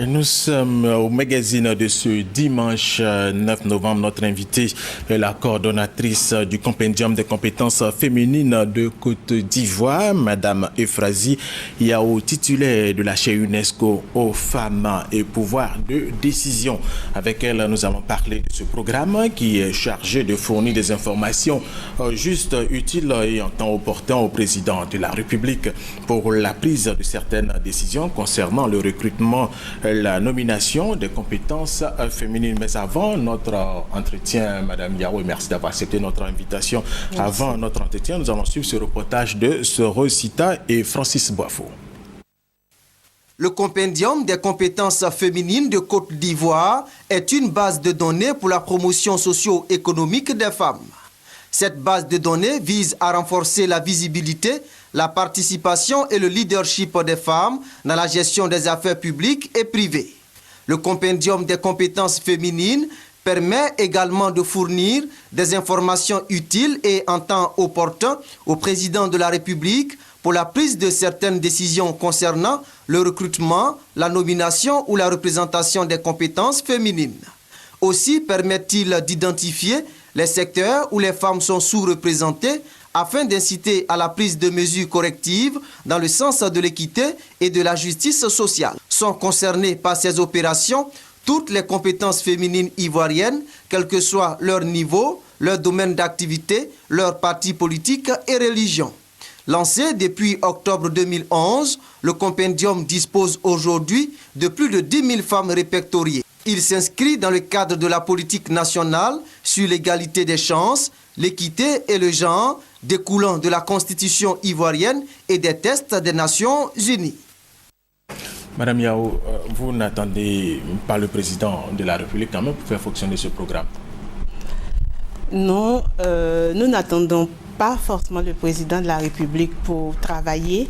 Nous sommes au magazine de ce dimanche 9 novembre. Notre invitée est la coordonnatrice du compendium des compétences féminines de Côte d'Ivoire, Madame Euphrasie Yao, titulaire de la chaire UNESCO aux femmes et pouvoir de décision. Avec elle, nous allons parler de ce programme qui est chargé de fournir des informations justes, utiles et en temps opportun au président de la République pour la prise de certaines décisions concernant le recrutement, la nomination des compétences féminines. Mais avant notre entretien, Madame Yao, merci d'avoir accepté notre invitation. Merci. Avant notre entretien, nous allons suivre ce reportage de Sorosita et Francis Boifo. Le compendium des compétences féminines de Côte d'Ivoire est une base de données pour la promotion socio-économique des femmes. Cette base de données vise à renforcer la visibilité, la participation et le leadership des femmes dans la gestion des affaires publiques et privées. Le compendium des compétences féminines permet également de fournir des informations utiles et en temps opportun au président de la République pour la prise de certaines décisions concernant le recrutement, la nomination ou la représentation des compétences féminines. Aussi permet-il d'identifier les secteurs où les femmes sont sous-représentées afin d'inciter à la prise de mesures correctives dans le sens de l'équité et de la justice sociale. Sont concernées par ces opérations toutes les compétences féminines ivoiriennes, quel que soit leur niveau, leur domaine d'activité, leur parti politique et religion. Lancé depuis octobre 2011, le compendium dispose aujourd'hui de plus de 10 000 femmes répertoriées. Il s'inscrit dans le cadre de la politique nationale sur l'égalité des chances, l'équité et le genre découlant de la Constitution ivoirienne et des textes des Nations Unies. Madame Yao, vous n'attendez pas le président de la République quand même pour faire fonctionner ce programme? Non, nous n'attendons pas forcément le président de la République pour travailler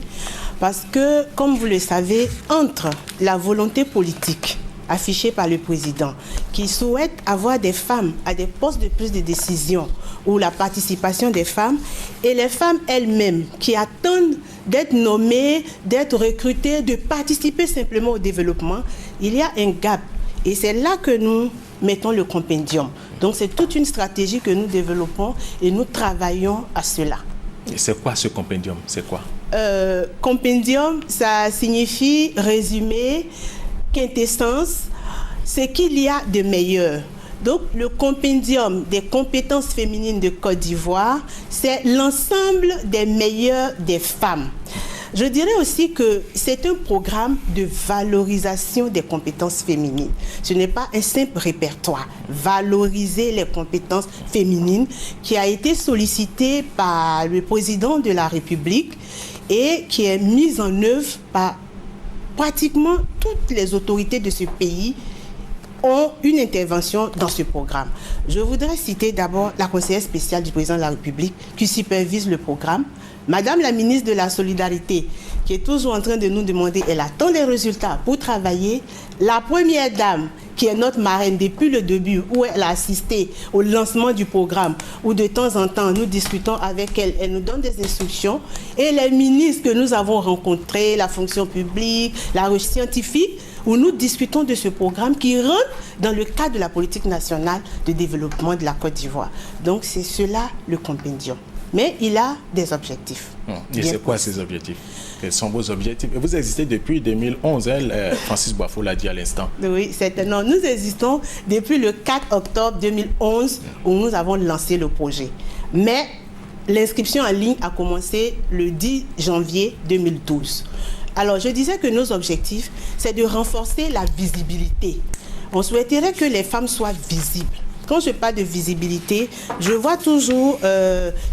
parce que, comme vous le savez, entre la volonté politique affichée par le président qui souhaite avoir des femmes à des postes de prise de décision ou la participation des femmes et les femmes elles-mêmes qui attendent d'être nommées, d'être recrutées, de participer simplement au développement, il y a un gap. Et c'est là que nous mettons le compendium. Donc c'est toute une stratégie que nous développons et nous travaillons à cela. Et c'est quoi ce compendium? C'est quoi? Compendium, ça signifie résumé, quintessence, ce qu'il y a de meilleur. Donc, le compendium des compétences féminines de Côte d'Ivoire, c'est l'ensemble des meilleures des femmes. Je dirais aussi que c'est un programme de valorisation des compétences féminines. Ce n'est pas un simple répertoire. Valoriser les compétences féminines qui a été sollicité par le président de la République et qui est mise en œuvre par pratiquement toutes les autorités de ce pays ont une intervention dans ce programme. Je voudrais citer d'abord la conseillère spéciale du président de la République qui supervise le programme, Madame la ministre de la Solidarité, qui est toujours en train de nous demander, elle attend des résultats pour travailler, la première dame, qui est notre marraine depuis le début, où elle a assisté au lancement du programme, où de temps en temps, nous discutons avec elle, elle nous donne des instructions, et les ministres que nous avons rencontrés, la fonction publique, la recherche scientifique, où nous discutons de ce programme qui rentre dans le cadre de la politique nationale de développement de la Côte d'Ivoire. Donc c'est cela le compendium. Mais il a des objectifs. Et c'est quoi ces objectifs? Quels sont vos objectifs? Et vous existez depuis 2011, Francis Boifo l'a dit à l'instant. Oui, certainement. Nous existons depuis le 4 octobre 2011 où nous avons lancé le projet. Mais l'inscription en ligne a commencé le 10 janvier 2012. Alors, je disais que nos objectifs, c'est de renforcer la visibilité. On souhaiterait que les femmes soient visibles. Quand je parle de visibilité, je vois toujours,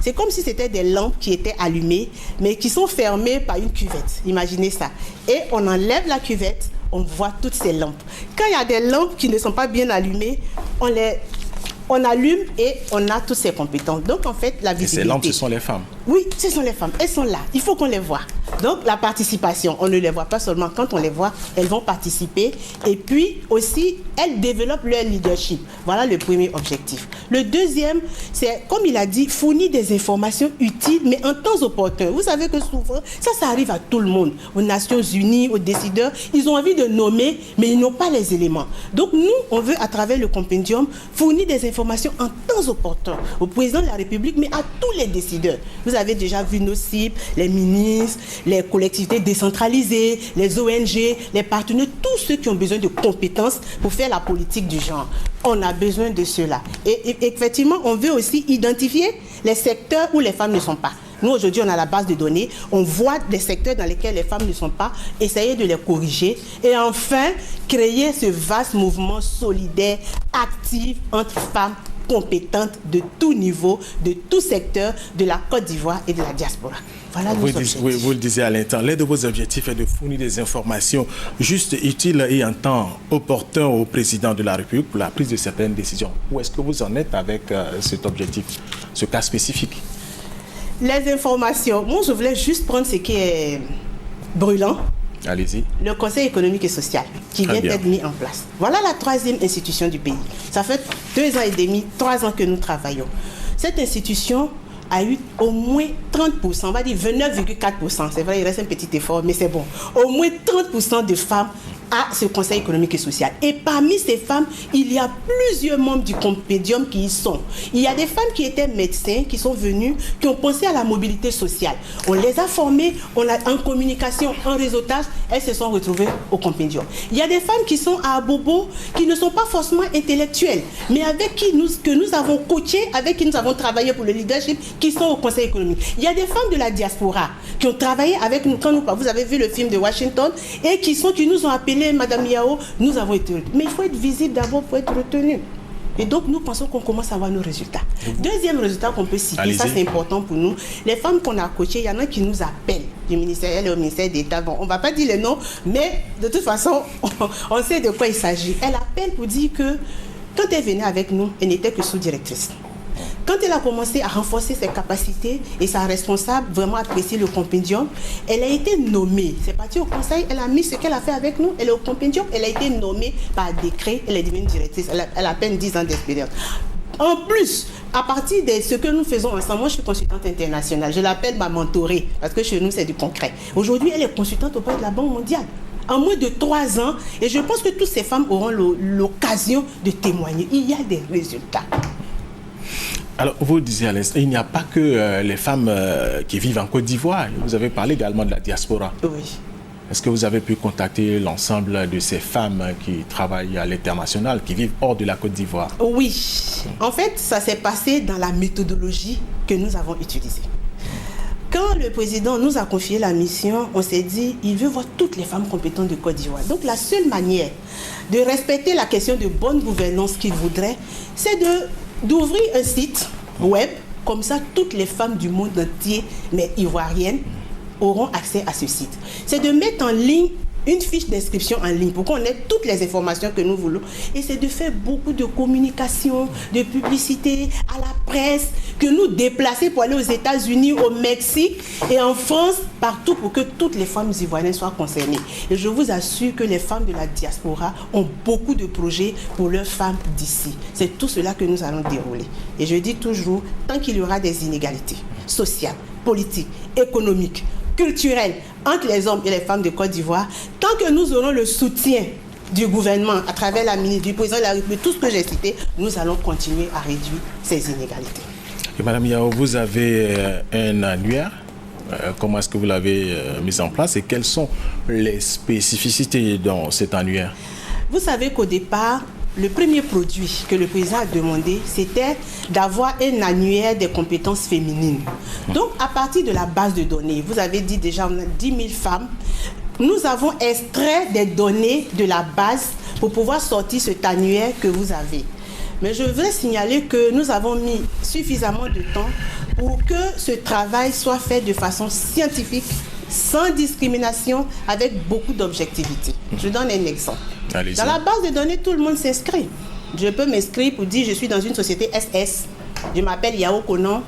c'est comme si c'était des lampes qui étaient allumées, mais qui sont fermées par une cuvette. Imaginez ça. Et on enlève la cuvette, on voit toutes ces lampes. Quand il y a des lampes qui ne sont pas bien allumées, on allume et on a toutes ces compétences. Donc en fait, la visibilité... Et ces lampes, ce sont les femmes? Oui, ce sont les femmes. Elles sont là. Il faut qu'on les voie. Donc la participation, on ne les voit pas seulement, quand on les voit, elles vont participer et puis aussi elles développent leur leadership. Voilà le premier objectif. Le deuxième, c'est comme il a dit, fournir des informations utiles mais en temps opportun. Vous savez que souvent, ça arrive à tout le monde, aux Nations Unies, aux décideurs, ils ont envie de nommer mais ils n'ont pas les éléments. Donc nous, on veut à travers le compendium fournir des informations en temps opportun au président de la République mais à tous les décideurs. Vous avez déjà vu nos cibles, les ministres, les collectivités décentralisées, les ONG, les partenaires, tous ceux qui ont besoin de compétences pour faire la politique du genre. On a besoin de cela. Et effectivement, on veut aussi identifier les secteurs où les femmes ne sont pas. Nous, aujourd'hui, on a la base de données. On voit des secteurs dans lesquels les femmes ne sont pas, essayer de les corriger. Et enfin, créer ce vaste mouvement solidaire, actif entre femmes compétentes de tout niveau, de tout secteur, de la Côte d'Ivoire et de la diaspora. Voilà nos objectifs. Vous le disiez à l'instant, l'un de vos objectifs est de fournir des informations justes, utiles et en temps opportun au président de la République pour la prise de certaines décisions. Où est-ce que vous en êtes avec cet objectif, ce cas spécifique? Les informations, moi je voulais juste prendre ce qui est brûlant. Allez-y. Le Conseil économique et social qui vient d'être mis en place. Voilà la troisième institution du pays. Ça fait 2 ans et demi, 3 ans que nous travaillons. Cette institution a eu au moins 30%, on va dire 29,4%. C'est vrai, il reste un petit effort, mais c'est bon. Au moins 30% de femmes à ce Conseil économique et social. Et parmi ces femmes, il y a plusieurs membres du compendium qui y sont. Il y a des femmes qui étaient médecins, qui sont venues, qui ont pensé à la mobilité sociale. On les a formées, on a en communication, en réseautage, elles se sont retrouvées au compendium. Il y a des femmes qui sont à Abobo, qui ne sont pas forcément intellectuelles, mais avec qui que nous avons coaché, avec qui nous avons travaillé pour le leadership, qui sont au Conseil économique. Il y a des femmes de la diaspora qui ont travaillé avec nous, quand vous avez vu le film de Washington, et qui nous ont appelés Madame Yao, nous avons été retenus. Mais il faut être visible d'abord pour être retenu. Et donc, nous pensons qu'on commence à avoir nos résultats. Deuxième résultat qu'on peut citer, ça c'est important pour nous. Les femmes qu'on a coachées, il y en a qui nous appellent du ministère, elle est au ministère d'État. Bon, on ne va pas dire les noms, mais de toute façon, on sait de quoi il s'agit. Elle appelle pour dire que quand elle venait avec nous, elle n'était que sous-directrice. Quand elle a commencé à renforcer ses capacités et sa responsable vraiment apprécier le compendium, elle a été nommée. C'est parti au conseil, elle a mis ce qu'elle a fait avec nous, elle est au compendium, elle a été nommée par décret, elle est devenue directrice, elle a à peine 10 ans d'expérience. En plus, à partir de ce que nous faisons ensemble, moi je suis consultante internationale, je l'appelle ma mentorée, parce que chez nous c'est du concret. Aujourd'hui, elle est consultante auprès de la Banque mondiale. En moins de 3 ans, et je pense que toutes ces femmes auront l'occasion de témoigner. Il y a des résultats. Alors, vous disiez à l'instant, il n'y a pas que les femmes qui vivent en Côte d'Ivoire. Vous avez parlé également de la diaspora. Oui. Est-ce que vous avez pu contacter l'ensemble de ces femmes qui travaillent à l'international, qui vivent hors de la Côte d'Ivoire? Oui. En fait, ça s'est passé dans la méthodologie que nous avons utilisée. Quand le président nous a confié la mission, on s'est dit, il veut voir toutes les femmes compétentes de Côte d'Ivoire. Donc, la seule manière de respecter la question de bonne gouvernance qu'il voudrait, c'est d'ouvrir un site web, comme ça toutes les femmes du monde entier, mais ivoiriennes, auront accès à ce site. C'est de mettre en ligne une fiche d'inscription en ligne pour qu'on ait toutes les informations que nous voulons. Et c'est de faire beaucoup de communication, de publicité à la presse, que nous déplacer pour aller aux États-Unis, au Mexique et en France, partout pour que toutes les femmes ivoiriennes soient concernées. Et je vous assure que les femmes de la diaspora ont beaucoup de projets pour leurs femmes d'ici. C'est tout cela que nous allons dérouler. Et je dis toujours, tant qu'il y aura des inégalités sociales, politiques, économiques, culturelle entre les hommes et les femmes de Côte d'Ivoire, tant que nous aurons le soutien du gouvernement à travers la ministre, du président de la République, tout ce que j'ai cité, nous allons continuer à réduire ces inégalités. Et Madame Yao, vous avez un annuaire. Comment est-ce que vous l'avez mis en place et quelles sont les spécificités dans cet annuaire? Vous savez qu'au départ, le premier produit que le président a demandé, c'était d'avoir un annuaire des compétences féminines. Donc, à partir de la base de données, vous avez dit déjà, on a 10 000 femmes. Nous avons extrait des données de la base pour pouvoir sortir cet annuaire que vous avez. Mais je voudrais signaler que nous avons mis suffisamment de temps pour que ce travail soit fait de façon scientifique, sans discrimination, avec beaucoup d'objectivité. Je donne un exemple. Allez-y. Dans la base de données, tout le monde s'inscrit. Je peux m'inscrire pour dire je suis dans une société SS. Je m'appelle Yao Konan.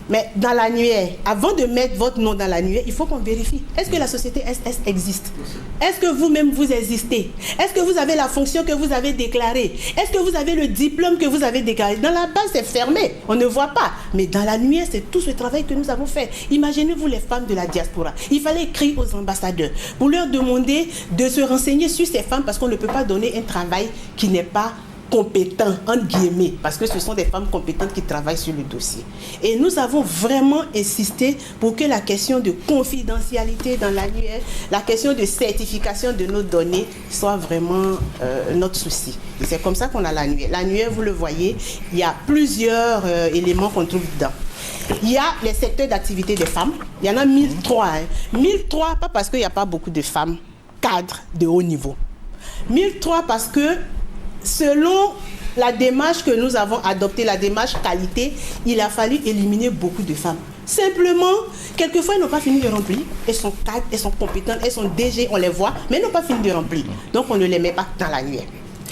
Mais dans l'annuaire, avant de mettre votre nom dans l'annuaire, il faut qu'on vérifie. Est-ce que la société SS existe? Est-ce que vous-même vous existez? Est-ce que vous avez la fonction que vous avez déclarée? Est-ce que vous avez le diplôme que vous avez déclaré? Dans la base, c'est fermé, on ne voit pas. Mais dans l'annuaire, c'est tout ce travail que nous avons fait. Imaginez-vous les femmes de la diaspora. Il fallait écrire aux ambassadeurs pour leur demander de se renseigner sur ces femmes parce qu'on ne peut pas donner un travail qui n'est pas compétents, entre guillemets, parce que ce sont des femmes compétentes qui travaillent sur le dossier. Et nous avons vraiment insisté pour que la question de confidentialité dans l'annuaire, la question de certification de nos données soit vraiment notre souci. Et c'est comme ça qu'on a l'annuaire. L'annuaire, vous le voyez, il y a plusieurs éléments qu'on trouve dedans. Il y a les secteurs d'activité des femmes. Il y en a 1003. 1003, pas parce qu'il n'y a pas beaucoup de femmes cadres de haut niveau. 1003 parce que selon la démarche que nous avons adoptée, la démarche qualité, il a fallu éliminer beaucoup de femmes. Simplement, quelquefois, elles n'ont pas fini de remplir. Elles sont cadres, elles sont compétentes, elles sont DG, on les voit, mais elles n'ont pas fini de remplir. Donc, on ne les met pas dans l'annuaire.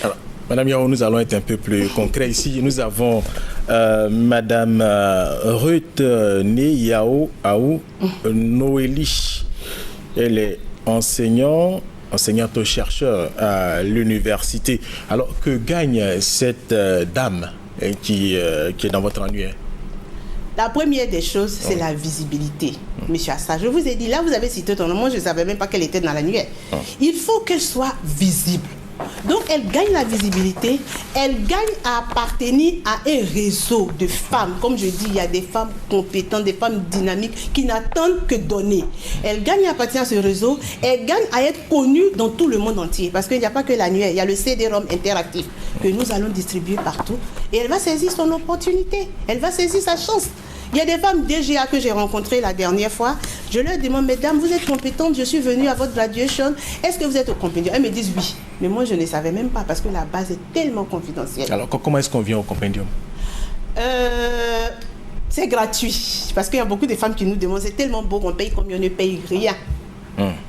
Alors, Madame Yao, nous allons être un peu plus concrets ici. Nous avons Madame Ruth Yao Aou Noélie. Elle est enseignante-chercheur à l'université. Alors, que gagne cette dame qui est dans votre annuaire? La première des choses, c'est la visibilité. Monsieur Assa, je vous ai dit, là, vous avez cité ton nom, moi, je ne savais même pas qu'elle était dans l'annuaire. Il faut qu'elle soit visible. Donc, elle gagne la visibilité, elle gagne à appartenir à un réseau de femmes. Comme je dis, il y a des femmes compétentes, des femmes dynamiques qui n'attendent que donner. Elle gagne à appartenir à ce réseau, elle gagne à être connue dans tout le monde entier. Parce qu'il n'y a pas que l'annuaire, il y a le CD-ROM interactif que nous allons distribuer partout. Et elle va saisir son opportunité, elle va saisir sa chance. Il y a des femmes DGA que j'ai rencontrées la dernière fois. Je leur demande, mesdames, vous êtes compétentes, je suis venue à votre graduation. Est-ce que vous êtes au compendium? Elles me disent oui. Mais moi, je ne savais même pas parce que la base est tellement confidentielle. Alors, comment est-ce qu'on vient au compendium? C'est gratuit. Parce qu'il y a beaucoup de femmes qui nous demandent, c'est tellement beau qu'on paye comme on ne paye rien.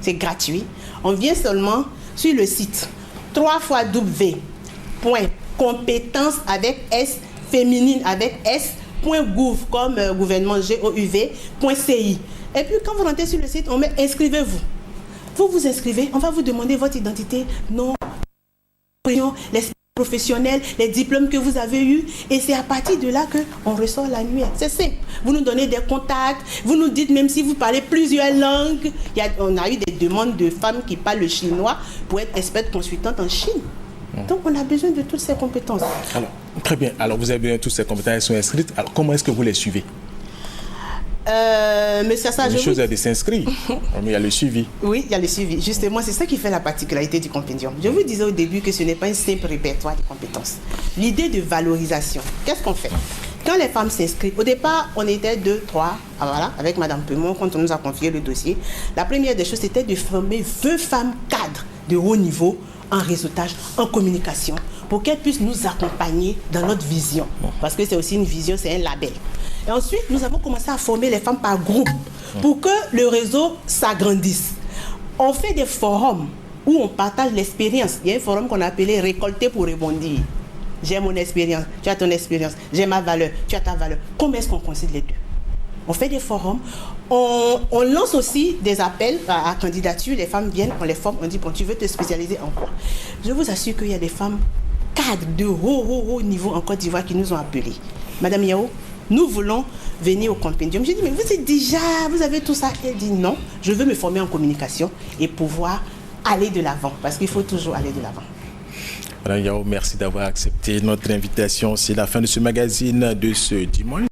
C'est gratuit. On vient seulement sur le site www.compétences avec S, féminine avec S, .gouv comme gouvernement GOUV.ci. Et puis quand vous rentrez sur le site, on met inscrivez-vous. Vous vous inscrivez, on va vous demander votre identité, nom, les professionnels, les diplômes que vous avez eus. Et c'est à partir de là qu'on ressort l'annuaire. C'est simple. Vous nous donnez des contacts, vous nous dites même si vous parlez plusieurs langues. On a eu des demandes de femmes qui parlent le chinois pour être expertes consultantes en Chine. Donc, on a besoin de toutes ces compétences. Alors, très bien. Alors, vous avez besoin de toutes ces compétences, elles sont inscrites. Alors, comment est-ce que vous les suivez? Monsieur Assa, une chose est de s'inscrire, mais il y a le suivi. Oui, il y a le suivi. Justement, c'est ça qui fait la particularité du compendium. Je vous disais au début que ce n'est pas un simple répertoire de compétences. L'idée de valorisation, qu'est-ce qu'on fait? Quand les femmes s'inscrivent, au départ, on était 2, 3, voilà, avec Madame Pemon, quand on nous a confié le dossier. La première des choses, c'était de former 20 femmes cadres de haut niveau en réseautage, en communication, pour qu'elles puissent nous accompagner dans notre vision. Parce que c'est aussi une vision, c'est un label. Et ensuite, nous avons commencé à former les femmes par groupe pour que le réseau s'agrandisse. On fait des forums où on partage l'expérience. Il y a un forum qu'on a appelé « Récolter pour rebondir ». J'ai mon expérience, tu as ton expérience. J'ai ma valeur, tu as ta valeur. Comment est-ce qu'on concile les deux? On fait des forums, on lance aussi des appels à candidature, les femmes viennent, on les forme, on dit, bon, tu veux te spécialiser en quoi? Je vous assure qu'il y a des femmes cadres de haut niveau en Côte d'Ivoire qui nous ont appelés. Madame Yao, nous voulons venir au compendium. J'ai dit, mais vous avez tout ça? Elle dit, non, je veux me former en communication et pouvoir aller de l'avant, parce qu'il faut toujours aller de l'avant. Madame Yao, merci d'avoir accepté notre invitation. C'est la fin de ce magazine de ce dimanche.